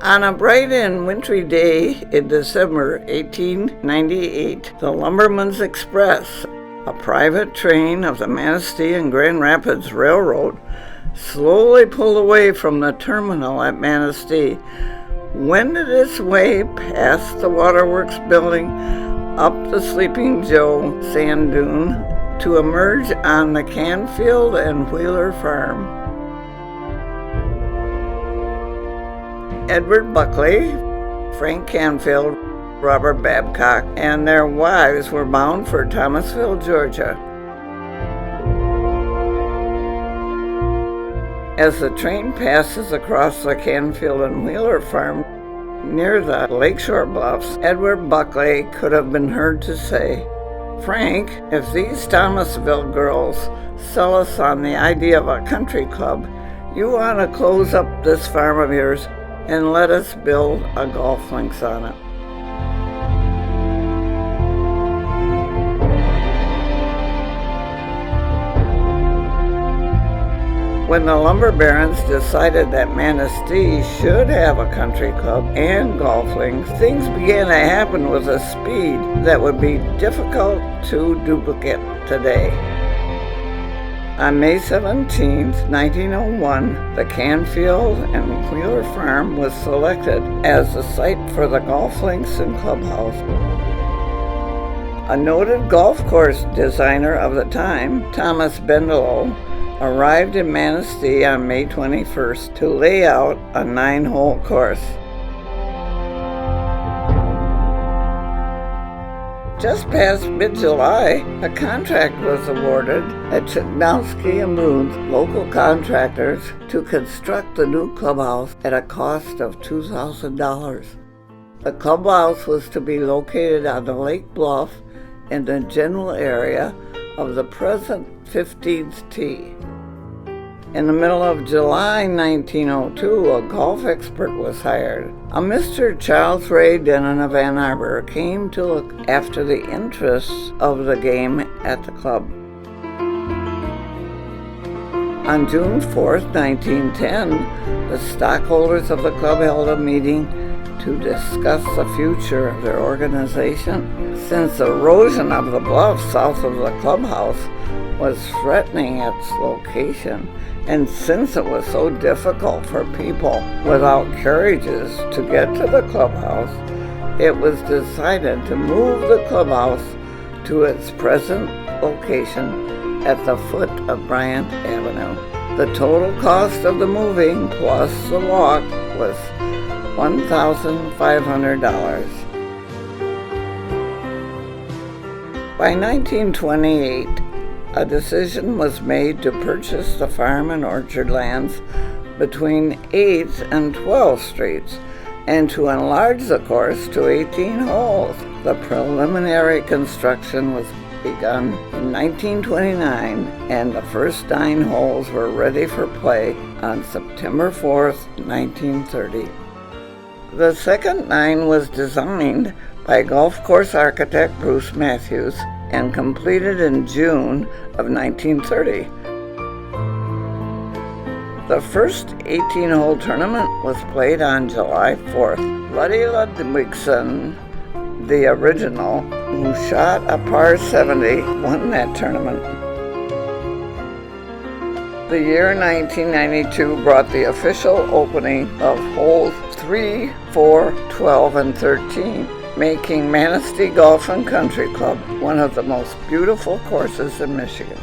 On a bright and wintry day in December 1898, the Lumberman's Express, a private train of the Manistee and Grand Rapids Railroad, slowly pulled away from the terminal at Manistee, wended its way past the Waterworks building, up the Sleeping Joe sand dune, to emerge on the Canfield and Wheeler farm. Edward Buckley, Frank Canfield, Robert Babcock, and their wives were bound for Thomasville, Georgia. As the train passes across the Canfield and Wheeler farm near the lakeshore bluffs, Edward Buckley could have been heard to say, "Frank, if these Thomasville girls sell us on the idea of a country club, you want to close up this farm of yours and let us build a golf links on it." When the lumber barons decided that Manistee should have a country club and golf links, things began to happen with a speed that would be difficult to duplicate today. On May 17, 1901, the Canfield and Wheeler farm was selected as the site for the golf links and clubhouse. A noted golf course designer of the time, Thomas Bendelow, arrived in Manistee on May 21st to lay out a 9-hole course. Just past mid-July, a contract was awarded at Chudnowski and Moon's local contractors to construct the new clubhouse at a cost of $2,000. The clubhouse was to be located on the lake bluff in the general area of the present 15th tee. In the middle of July 1902, a golf expert was hired. A Mr. Charles Ray Denon of Ann Arbor came to look after the interests of the game at the club. On June 4, 1910, the stockholders of the club held a meeting to discuss the future of their organization. Since erosion of the bluff south of the clubhouse was threatening its location, and since it was so difficult for people without carriages to get to the clubhouse, it was decided to move the clubhouse to its present location at the foot of Bryant Avenue. The total cost of the moving plus the walk was $1,500. By 1928, a decision was made to purchase the farm and orchard lands between 8th and 12th Streets and to enlarge the course to 18 holes. The preliminary construction was begun in 1929 and the first 9 holes were ready for play on September 4th, 1930. The second 9 was designed by golf course architect Bruce Matthews and completed in June of 1930. The first 18-hole tournament was played on July 4th. Luddy Ludwigson, the original, who shot a par 70, won that tournament. The year 1992 brought the official opening of holes 3, 4, 12, and 13, making Manistee Golf and Country Club one of the most beautiful courses in Michigan.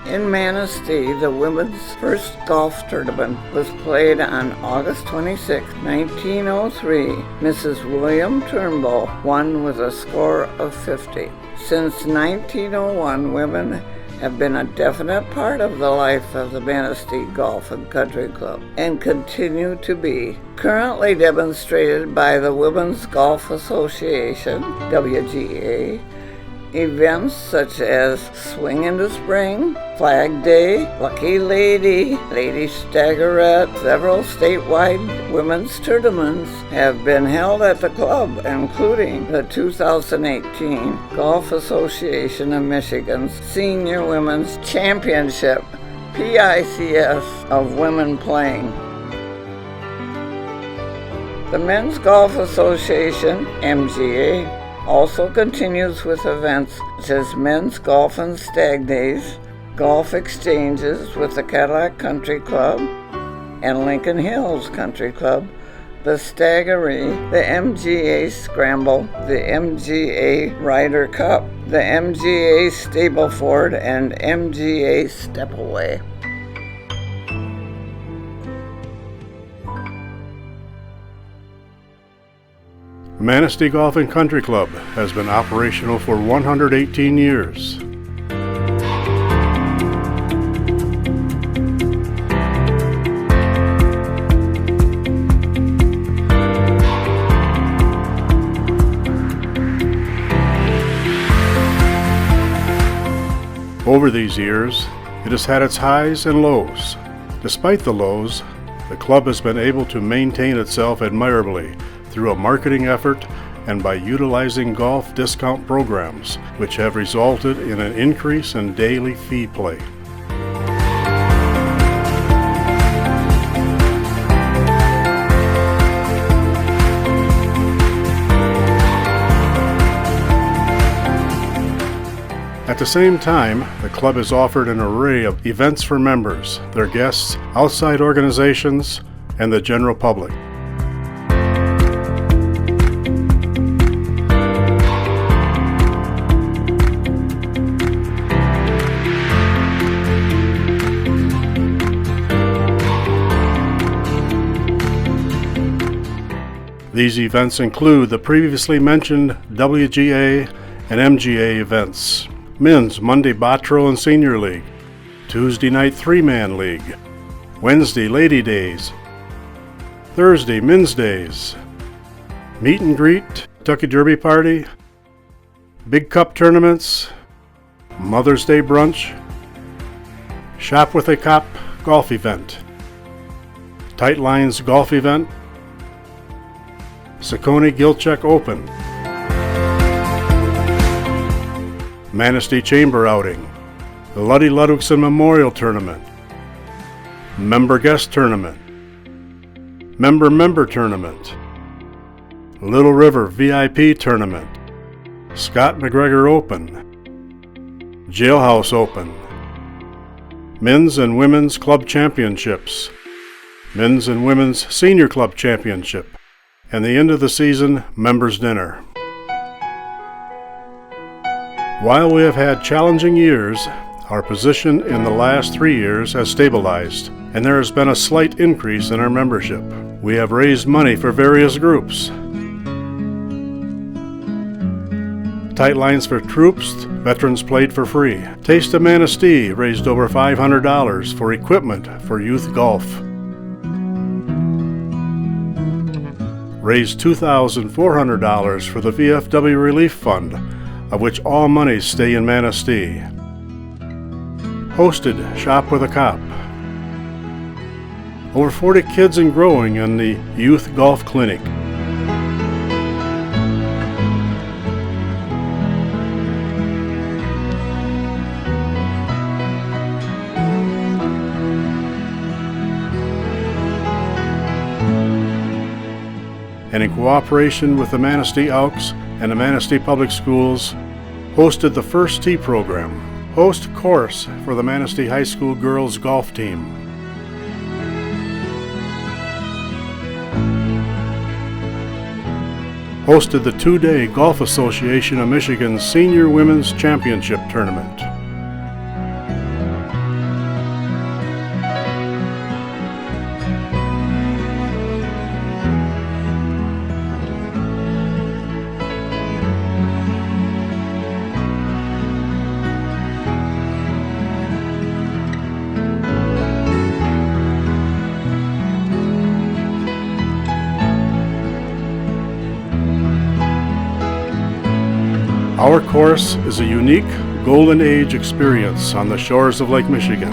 In Manistee, the women's first golf tournament was played on August 26, 1903. Mrs. William Turnbull won with a score of 50. Since 1901, women have been a definite part of the life of the Manistee Golf and Country Club and continue to be, currently demonstrated by the Women's Golf Association, WGA, Events such as Swing in the Spring, Flag Day, Lucky Lady, Lady Staggerette, several statewide women's tournaments have been held at the club, including the 2018 Golf Association of Michigan's Senior Women's Championship, PICS, of women playing. The Men's Golf Association, MGA, also continues with events such as Men's Golf and Stag Days, golf exchanges with the Cadillac Country Club and Lincoln Hills Country Club, the Staggeree, the MGA Scramble, the MGA Ryder Cup, the MGA Stableford, and MGA Stepaway. Manistee Golf and Country Club has been operational for 118 years. Over these years, it has had its highs and lows. Despite the lows, the club has been able to maintain itself admirably through a marketing effort and by utilizing golf discount programs, which have resulted in an increase in daily fee play. At the same time, the club has offered an array of events for members, their guests, outside organizations, and the general public. These events include the previously mentioned WGA and MGA events, Men's Monday Botro and Senior League, Tuesday Night Three-Man League, Wednesday Lady Days, Thursday Men's Days, Meet and Greet, Kentucky Derby Party, Big Cup Tournaments, Mother's Day Brunch, Shop with a Cop Golf Event, Tight Lines Golf Event, Saucony Gilcheck Open, Manistee Chamber Outing, the Luddy Ludwigson Memorial Tournament, Member Guest Tournament, Member Tournament, Little River VIP Tournament, Scott McGregor Open, Jailhouse Open, Men's and Women's Club Championships, Men's and Women's Senior Club Championship, and the end of the season Members Dinner. While we have had challenging years, our position in the last 3 years has stabilized, and there has been a slight increase in our membership. We have raised money for various groups. Tight Lines for Troops, veterans played for free. Taste of Manistee raised over $500 for equipment for youth golf. Raised $2,400 for the VFW Relief Fund, of which all monies stay in Manistee. Hosted Shop with a Cop. Over 40 kids and growing in the Youth Golf Clinic. And in cooperation with the Manistee Elks and the Manistee Public Schools, hosted the First Tee program, host course for the Manistee High School girls golf team. Hosted the 2-day Golf Association of Michigan Senior Women's Championship Tournament. Our course is a unique Golden Age experience on the shores of Lake Michigan.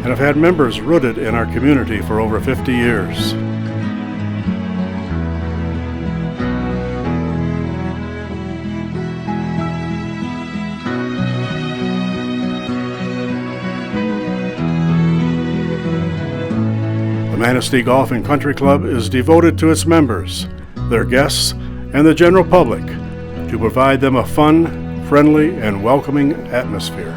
And have had members rooted in our community for over 50 years. The Manistee Golf and Country Club is devoted to its members, their guests, and the general public to provide them a fun, friendly, and welcoming atmosphere.